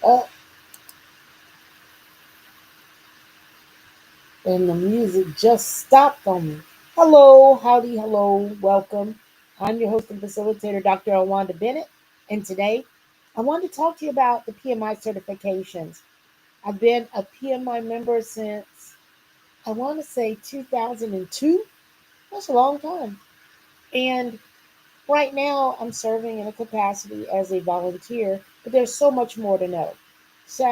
Uh, and the music just stopped on me. Hello, howdy, hello, welcome. I'm your host and facilitator, Dr. Alwanda Bennett, and today I want to talk to you about the PMI certifications. I've been a PMI member since, I want to say 2002. That's a long time. And right now I'm serving in a capacity as a volunteer, but there's so much more to know. So,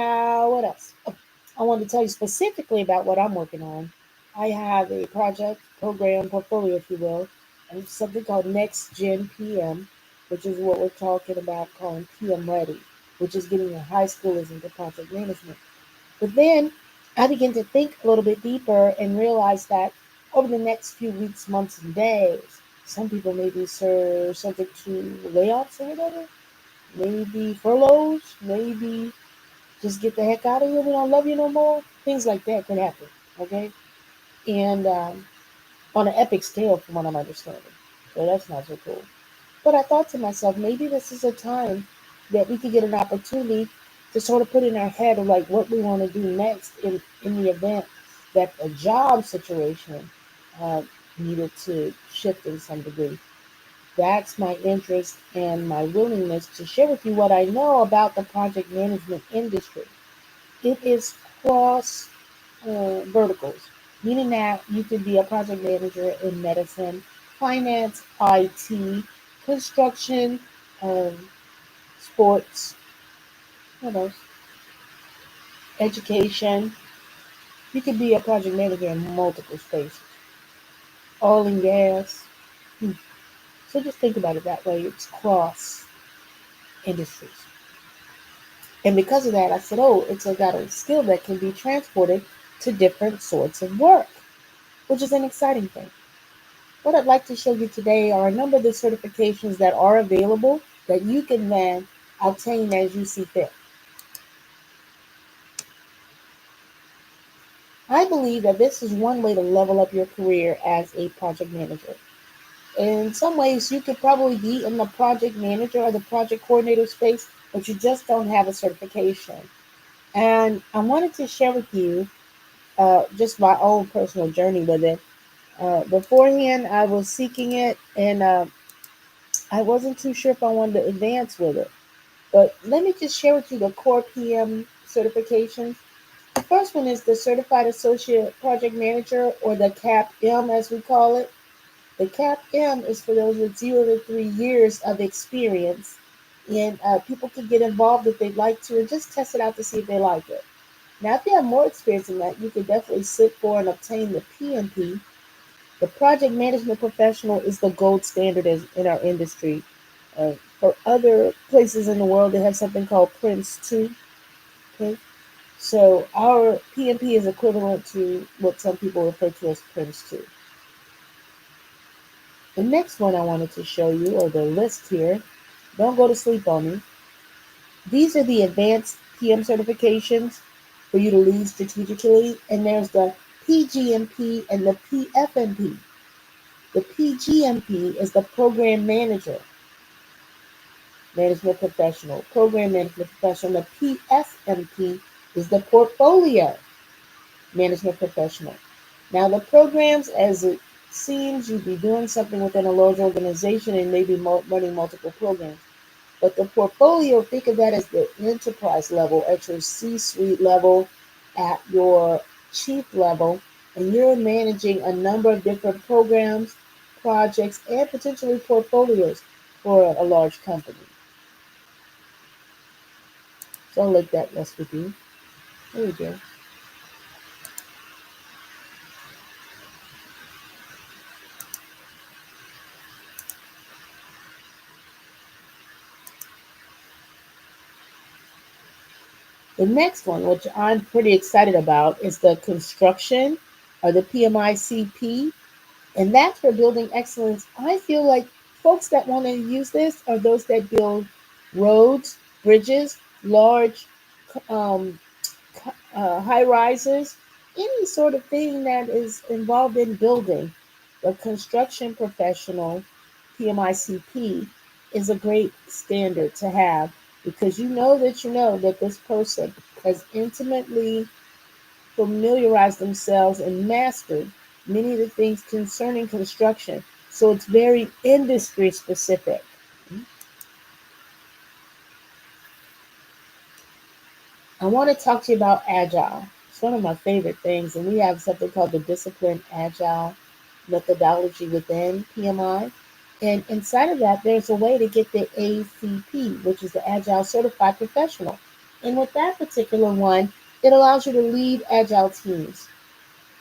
what else? Oh, I want to tell you specifically about what I'm working on. I have a project, program, portfolio, if you will, and something called Next Gen PM, which is what we're talking about calling PM Ready, which is getting your high schoolers into project management. But then I began to think a little bit deeper and realized that over the next few weeks, months, and days, some people may be subject to layoffs or whatever, maybe furloughs, maybe just get the heck out of here. We don't love you no more. Things like that could happen. Okay. And on an epic scale, from what I'm understanding. So that's not so cool. But I thought to myself, maybe this is a time that we could get an opportunity to sort of put in our head of like what we want to do next in the event that a job situation uh, needed to shift in some degree. That's my interest and my willingness to share with you what I know about the project management industry. It is cross verticals, meaning that you could be a project manager in medicine, finance, IT, construction, um, sports, what else? Education. You could be a project manager in multiple spaces, oil and gas. Hmm. So just think about it that way. It's cross industries. And because of that, I said, oh, got a skill that can be transported to different sorts of work, which is an exciting thing. What I'd like to show you today are a number of the certifications that are available that you can then obtain as you see fit. I believe that this is one way to level up your career as a project manager. In some ways, you could probably be in the project manager or the project coordinator space, but you just don't have a certification. And I wanted to share with you just my own personal journey with it. Beforehand, I was seeking it, and I wasn't too sure if I wanted to advance with it. But let me just share with you the core PM certifications. The first one is the Certified Associate Project Manager, or the CAPM as we call it. The CAPM is for those with 0 to 3 years of experience. And people can get involved if they'd like to and just test it out to see if they like it. Now, if you have more experience than that, you can definitely sit for and obtain the PMP. The project management professional is the gold standard in our industry. For other places in the world, they have something called Prince 2. Okay, so our PMP is equivalent to what some people refer to as Prince 2. The next one I wanted to show you, or the list here, don't go to sleep on me. These are the advanced PM certifications for you to lead strategically, and there's the PgMP and the PfMP. The PgMP is the program manager, management professional, program management professional. The PfMP is the portfolio management professional. Now, the programs, as it seems, you'd be doing something within a large organization and maybe running multiple programs. But the portfolio, think of that as the enterprise level, at your C-suite level, at your chief level, and you're managing a number of different programs, projects, and potentially portfolios for a large company. So I'll let that rest with you. There we go. The next one, which I'm pretty excited about, is the construction or the PMI-CP, and that's for building excellence. I feel like folks that want to use this are those that build roads, bridges, large um, high rises, any sort of thing that is involved in building. The construction professional, PMI-CP, is a great standard to have. because you know that this person has intimately familiarized themselves and mastered many of the things concerning construction. So it's very industry specific. I want to talk to you about Agile. It's one of my favorite things, and we have something called the discipline Agile methodology within PMI. And inside of that, there's a way to get the ACP, which is the Agile Certified Professional. And with that particular one, it allows you to lead Agile teams.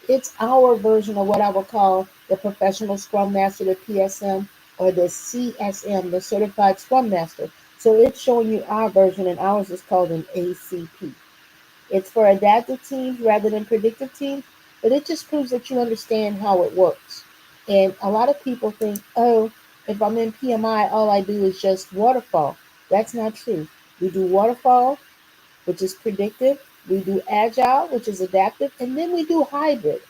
It's our version of what I would call the Professional Scrum Master, the PSM, or the CSM, the Certified Scrum Master. So it's showing you our version, and ours is called an ACP. It's for adaptive teams rather than predictive teams, but it just proves that you understand how it works. And a lot of people think, oh, if I'm in PMI, all I do is just waterfall. That's not true. We do waterfall, which is predictive. We do agile, which is adaptive, and then we do hybrid.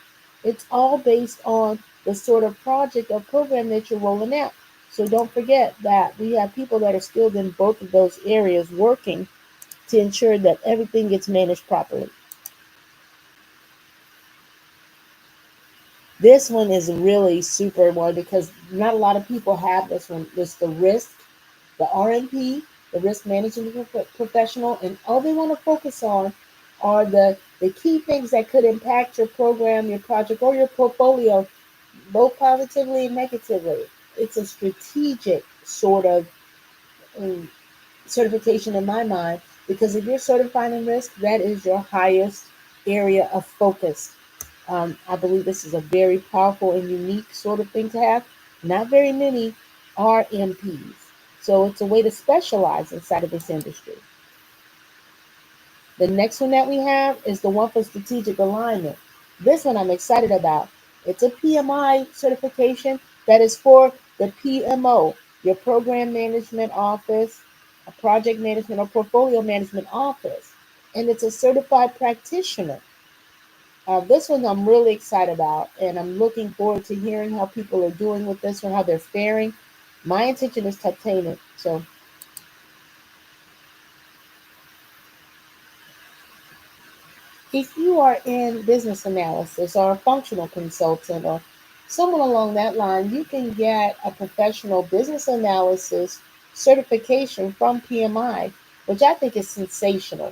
It's all based on the sort of project or program that you're rolling out. So don't forget that we have people that are skilled in both of those areas working to ensure that everything gets managed properly. This one is really super one because not a lot of people have this one. It's the risk, the RMP, the risk management professional, and all they want to focus on are the key things that could impact your program, your project, or your portfolio, both positively and negatively. It's a strategic sort of um, certification in my mind because if you're certified in risk, that is your highest area of focus. I believe this is a very powerful and unique sort of thing to have. Not very many RMPs. So it's a way to specialize inside of this industry. The next one that we have is the one for strategic alignment. This one I'm excited about. It's a PMI certification that is for the PMO, your program management office, a project management or portfolio management office. And it's a certified practitioner. This one I'm really excited about, and I'm looking forward to hearing how people are doing with this one, how they're faring. My intention is to obtain it. So if you are in business analysis or a functional consultant or someone along that line, you can get a professional business analysis certification from PMI, which I think is sensational.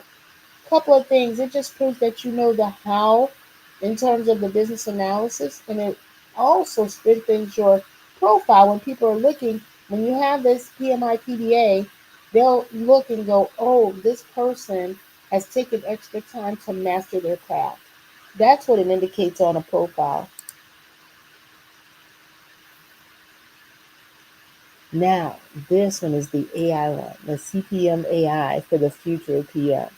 Couple of things. It just proves that you know the how in terms of the business analysis, and it also strengthens your profile when people are looking. When you have this PMI-PBA, they'll look and go, oh, this person has taken extra time to master their craft. That's what it indicates on a profile. Now, this one is the AI one, the CPMAI for the future of PM.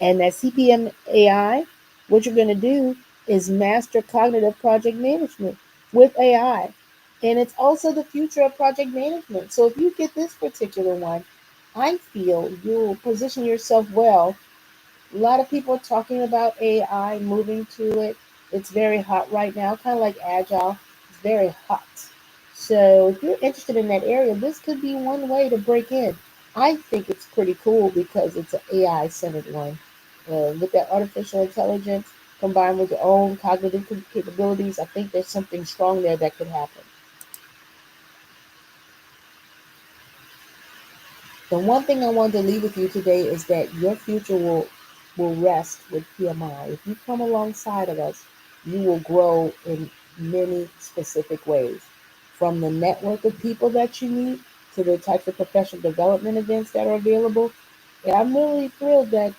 And that CPMAI, what you're going to do is master cognitive project management with AI. And it's also the future of project management. So if you get this particular one, I feel you'll position yourself well. A lot of people are talking about AI, moving to it. It's very hot right now, kind of like Agile. It's very hot. So if you're interested in that area, this could be one way to break in. I think it's pretty cool because it's an AI centered one. With that artificial intelligence combined with your own cognitive capabilities, I think there's something strong there that could happen. The one thing I wanted to leave with you today is that your future will rest with PMI. If you come alongside of us, you will grow in many specific ways. From the network of people that you meet to the types of professional development events that are available. And I'm really thrilled that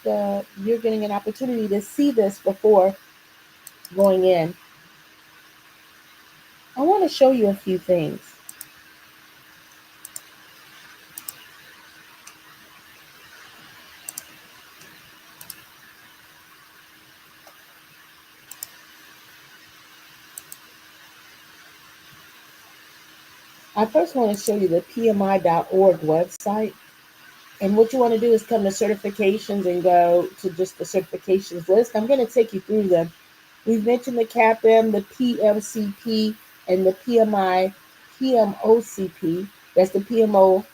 you're getting an opportunity to see this before going in. I want to show you a few things. I first want to show you the PMI.org website. And what you want to do is come to certifications and go to just the certifications list. I'm going to take you through them. We've mentioned the CAPM, the PMCP, and the PMI-PMOCP. That's the PMO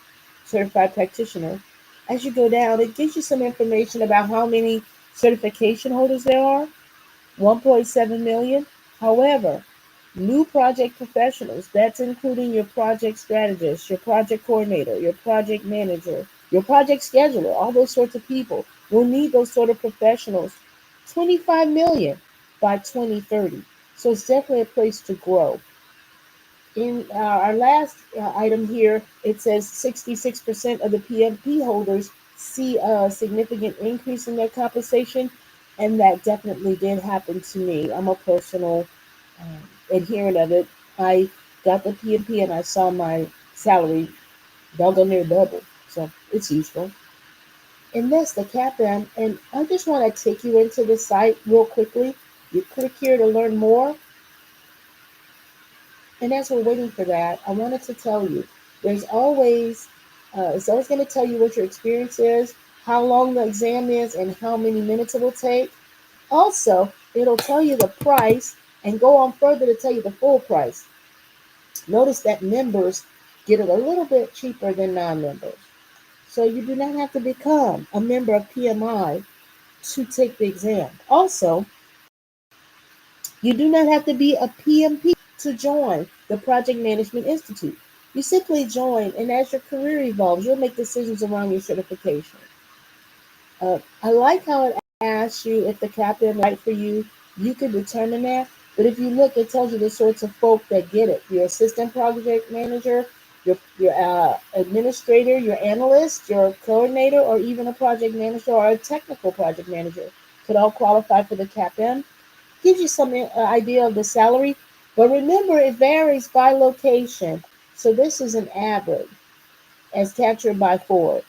Certified Practitioner. As you go down, it gives you some information about how many certification holders there are, 1.7 million. However, new project professionals, that's including your project strategist, your project coordinator, your project manager, your project scheduler, all those sorts of people. We'll need those sort of professionals. 25 million by 2030. So it's definitely a place to grow. In our last item here, it says 66% of the PMP holders see a significant increase in their compensation, and that definitely did happen to me. I'm a personal adherent of it. I got the PMP and I saw my salary doggone near double, so it's useful. And that's the CAPM, and I just want to take you into the site real quickly. You click here to learn more. And as we're waiting for that, I wanted to tell you, there's always, it's always going to tell you what your experience is, how long the exam is, and how many minutes it will take. Also, it'll tell you the price and go on further to tell you the full price. Notice that members get it a little bit cheaper than non-members. So you do not have to become a member of PMI to take the exam. Also, you do not have to be a PMP to join the Project Management Institute. You simply join, and as your career evolves, you'll make decisions around your certification. I like how it asks you if the CAPM is right for you. You can determine that. But if you look, it tells you the sorts of folk that get it. Your assistant project manager, your administrator, your analyst, your coordinator, or even a project manager or a technical project manager could all qualify for the CAPM. Gives you some idea of the salary, but remember it varies by location. So this is an average as captured by Ford.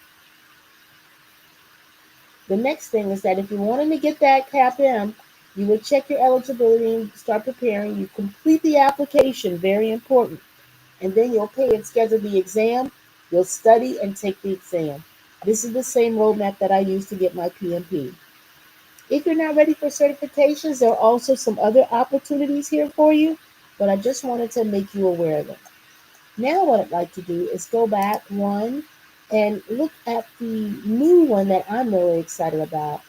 The next thing is that if you're wanting to get that CAPM, you would check your eligibility and start preparing. You complete the application, very important, and then you'll pay and schedule the exam. You'll study and take the exam. This is the same roadmap that I use to get my PMP. If you're not ready for certifications, there are also some other opportunities here for you, but I just wanted to make you aware of them. Now, what I'd like to do is go back one and look at the new one that I'm really excited about.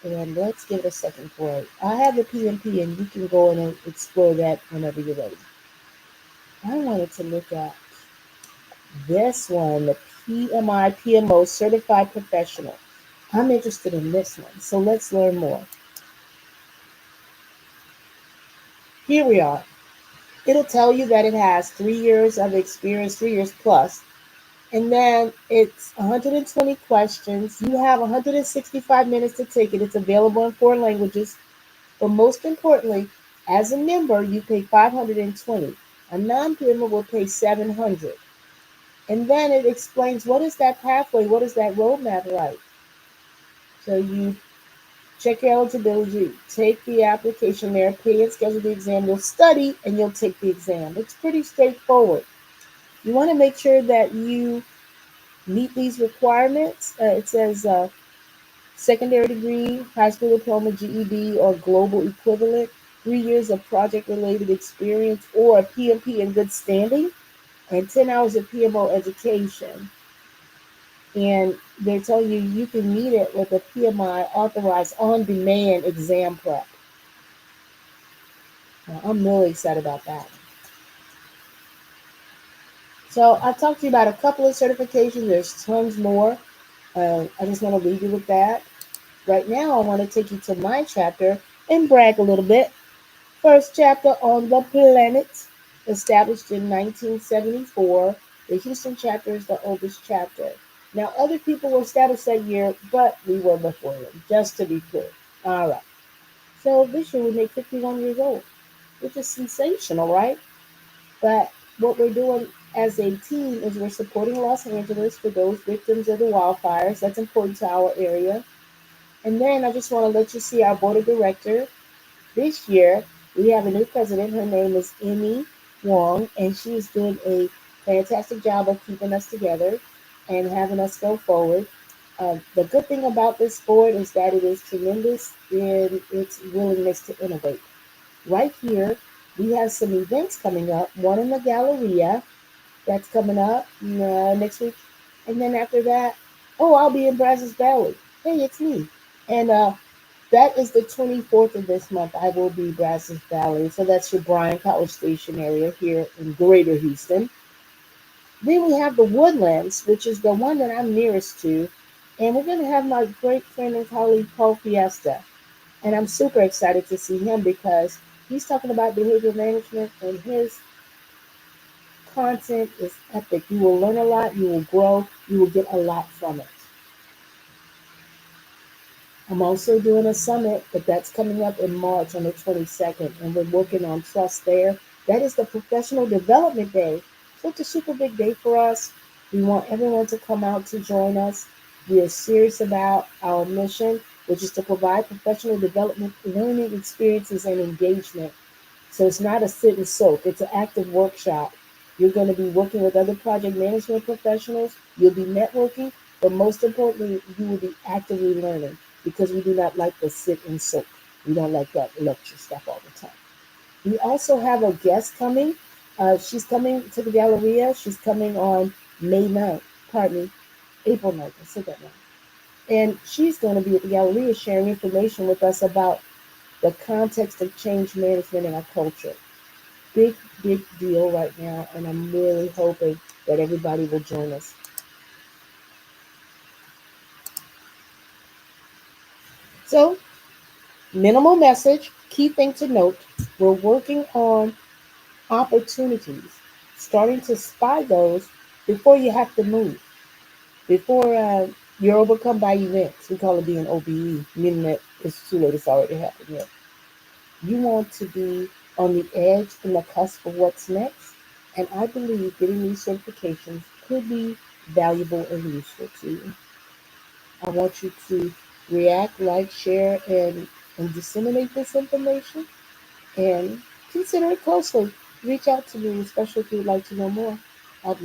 And let's give it a second for it. I have the PMP, and you can go in and explore that whenever you're ready. I wanted to look at this one, the PMI-PMO Certified Professional. I'm interested in this one, so let's learn more. Here we are. It'll tell you that it has 3 years of experience, 3 years plus. And then it's 120 questions. You have 165 minutes to take it. It's available in 4 languages. But most importantly, as a member, you pay 520. A non-member will pay 700. And then it explains what is that pathway, what is that roadmap like. So you check your eligibility, take the application there, pay and schedule the exam. You'll study and you'll take the exam. It's pretty straightforward. You want to make sure that you meet these requirements. It says secondary degree, high school diploma, GED, or global equivalent, 3 years of project-related experience, or a PMP in good standing, and 10 hours of PMO education. And they tell you you can meet it with a PMI authorized on-demand exam prep. Now, I'm really excited about that. So I talked to you about a couple of certifications. There's tons more. I just want to leave you with that. Right now, I want to take you to my chapter and brag a little bit. First chapter on the planet, established in 1974. The Houston chapter is the oldest chapter. Now, other people were established that year, but we were before them, just to be clear. All right. So this year we make 51 years old, which is sensational, right? But what we're doing as a team is we're supporting Los Angeles for those victims of the wildfires. That's important to our area. And then I just want to let you see our board of directors. This year, we have a new president. Her name is Emmy Wong, and she is doing a fantastic job of keeping us together and having us go forward. The good thing about this board is that it is tremendous in its willingness to innovate. Right here, we have some events coming up. One in the Galleria that's coming up next week, and then after that, Oh, I'll be in Brazos Valley. Hey, it's me. And that is the 24th of this month. I will be Brazos Valley. So that's your Bryan College Station area here in Greater Houston. Then we have the Woodlands, which is the one that I'm nearest to. And we're going to have my great friend and colleague, Paul Fiesta. And I'm super excited to see him because he's talking about behavior management and his content is epic. You will learn a lot, you will grow, you will get a lot from it. I'm also doing a summit, but that's coming up in March on the 22nd, and we're working on trust there. That is the professional development day. So it's a super big day for us. We want everyone to come out to join us. We are serious about our mission, which is to provide professional development, learning experiences, and engagement. So it's not a sit and soak, it's an active workshop. You're going to be working with other project management professionals, you'll be networking, but most importantly, you will be actively learning because we do not like the sit and soak. We don't like that lecture stuff all the time. We also have a guest coming. She's coming to the Galleria. She's coming on May 9th, pardon me, April 9th. I said that now. And she's going to be at the Galleria sharing information with us about the context of change management in our culture. Big, big deal right now, and I'm really hoping that everybody will join us. So, minimal message, key thing to note, we're working on opportunities, starting to spy those before you have to move, before you're overcome by events. We call it being OBE, meaning that it's too late, it's already happened yet. You want to be on the edge and the cusp of what's next. And I believe getting these certifications could be valuable and useful to you. I want you to react, like, share, and disseminate this information and consider it closely. Reach out to me, especially if you'd like to know more.